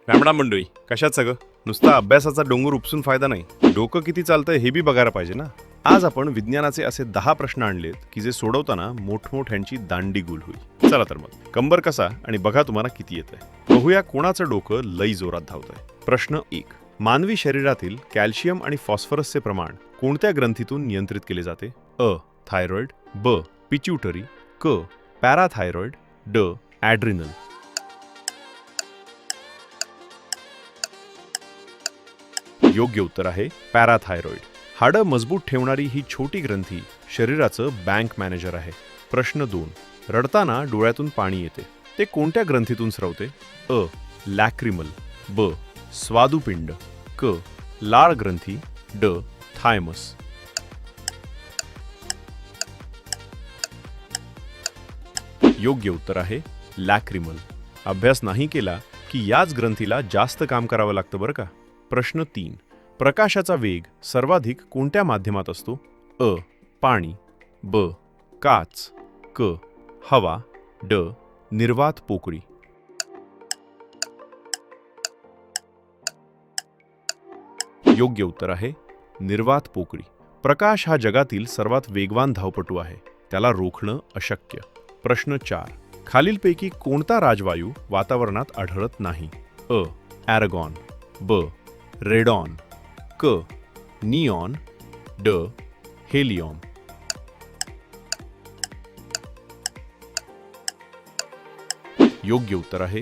रामराम मंडळी, कशात सगळं? नुसता अभ्यासाचा डोंगर उपसून फायदा नाही, डोकं किती चालतंय हे बी बघायला पाहिजे ना. आज आपण विज्ञानाचे असे 10 प्रश्न आणलेत की जे सोडवताना मोठमोठ्यांची दांडी गुल होईल. चला तर मग कंबर कसा आणि बघा तुम्हाला किती येतंय. बघूया कोणाचं डोकं लई जोरात धावतंय. प्रश्न 1. मानवी शरीरातील कॅल्शियम आणि फॉस्फरसचे प्रमाण कोणत्या ग्रंथीतून नियंत्रित केले जाते? अ. थायरॉइड, ब. पिट्यूटरी, क. पॅराथायरॉइड, ड. ॲड्रिनल. योग्य उत्तर आहे पॅराथायरॉइड. हाडं मजबूत ठेवणारी ही छोटी ग्रंथी शरीराचं बँक मॅनेजर आहे. प्रश्न 2. रडताना डोळ्यातून पाणी येते, ते कोणत्या ग्रंथीतून स्रवते? अ. लॅक्रिमल, ब. स्वादुपिंड, क. लाळ ग्रंथी, ड. थायमस. योग्य उत्तर आहे लॅक्रिमल. अभ्यास नाही केला की याच ग्रंथीला जास्त काम करावं लागतं बरं का. प्रश्न 3. प्रकाशाचा वेग सर्वाधिक कोणत्या माध्यमात असतो? अ. पाणी, ब. काच, क. हवा, ड. निर्वात पोकळी. योग्य उत्तर आहे निर्वात पोकळी. प्रकाश हा जगातील सर्वात वेगवान धावपटू आहे, त्याला रोखणं अशक्य. प्रश्न 4. खालीलपैकी कोणता राजवायू वातावरणात आढळत नाही? अ. ॲरगॉन, ब. रेडॉन, क. निऑन, ड. हेलियॉम. योग्य उत्तर आहे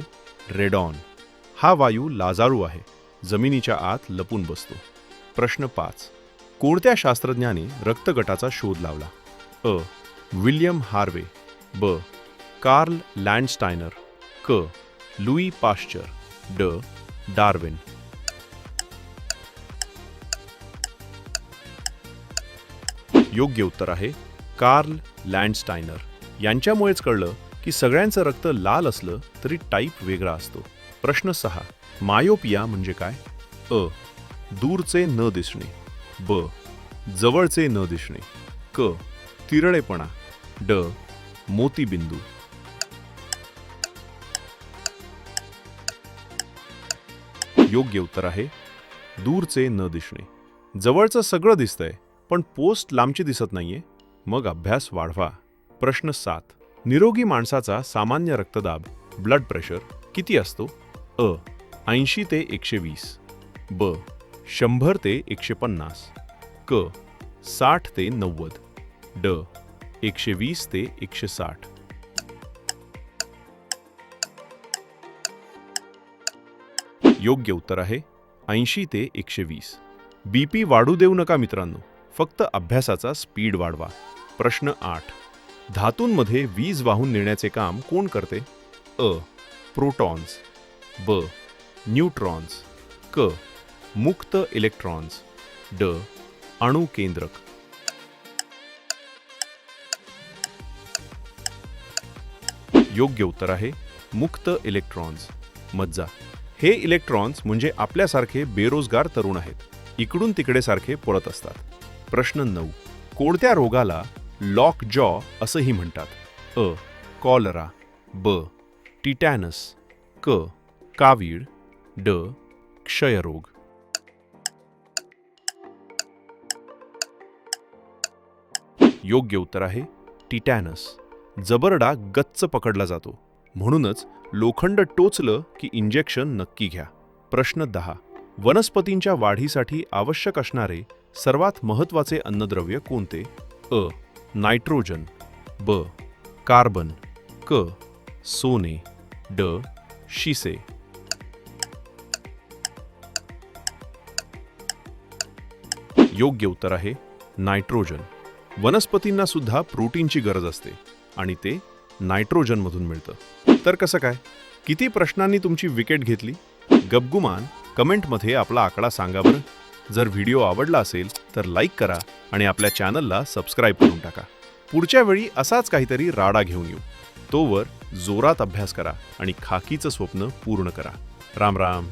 रेडॉन. हा वायू लाजाळू आहे, जमिनीच्या आत लपून बसतो. प्रश्न 5. कोणत्या शास्त्रज्ञाने रक्तगटाचा शोध लावला? अ. विल्यम हार्वे, ब. कार्ल लँडस्टायनर, क. लुई पाश्चर, ड. डार्विन. योग्य उत्तर आहे कार्ल लँडस्टायनर. यांच्यामुळेच कळलं की सगळ्यांचं रक्त लाल असलं तरी टाईप वेगळा असतो. प्रश्न 6. मायोपिया म्हणजे काय? अ. दूरचे न दिसणे, ब. जवळचे न दिसणे, क. तिरळेपणा, ड. मोतीबिंदू. योग्य उत्तर आहे दूरचे न दिसणे. जवळचं सगळं दिसतंय पण पोस्ट लांबची दिसत नाहीये, मग अभ्यास वाढवा. प्रश्न 7. निरोगी माणसाचा सामान्य रक्तदाब ब्लड प्रेशर किती असतो? अ. 80 ते 120, ब. 100 ते 150, क. 60 ते 90, ड. 120 ते 160. योग्य उत्तर आहे 80 ते 120. बीपी वाढू देऊ नका मित्रांनो, फक्त अभ्यासाचा स्पीड वाढवा. प्रश्न 8. धातूंमध्ये वीज वाहून नेण्याचे काम कोण करते? अ. प्रोटॉन्स, ब. न्यूट्रॉन्स, क. मुक्त इलेक्ट्रॉन्स, ड. अणुकेंद्रक. योग्य उत्तर आहे मुक्त इलेक्ट्रॉन्स. मज्जा. हे इलेक्ट्रॉन्स म्हणजे आपल्यासारखे बेरोजगार तरुण आहेत, इकडून तिकडे सारखे पळत असतात. प्रश्न 9. कोणत्या रोगाला लॉक जॉ असंही म्हणतात? अ. कॉलरा, ब. टिटॅनस, क. कावीळ, ड. क्षयरोग. योग्य उत्तर आहे टिटॅनस. जबरडा गच्च पकडला जातो, म्हणूनच लोखंड टोचलं की इंजेक्शन नक्की घ्या. प्रश्न 10. वनस्पतींच्या वाढीसाठी आवश्यक असणारे सर्वात महत्त्वाचे अन्नद्रव्य कोणते? अ. नायट्रोजन, ब. कार्बन, क. सोने, ड. शिसे. योग्य उत्तर आहे नायट्रोजन. वनस्पतींना सुद्धा प्रोटीनची गरज असते आणि ते नायट्रोजनमधून मिळतं. तर कसं काय? किती प्रश्नांनी तुमची विकेट घेतली? गपगुमान कमेंटमध्ये आपला आकडा सांगा बरं. जर व्हिडिओ आवडला असेल तर लाईक करा आणि आपल्या चॅनलला सबस्क्राईब करून टाका. पुढच्या वेळी असाच काहीतरी राडा घेऊन येऊ. तोवर जोरात अभ्यास करा आणि खाकीचं स्वप्न पूर्ण करा. राम राम.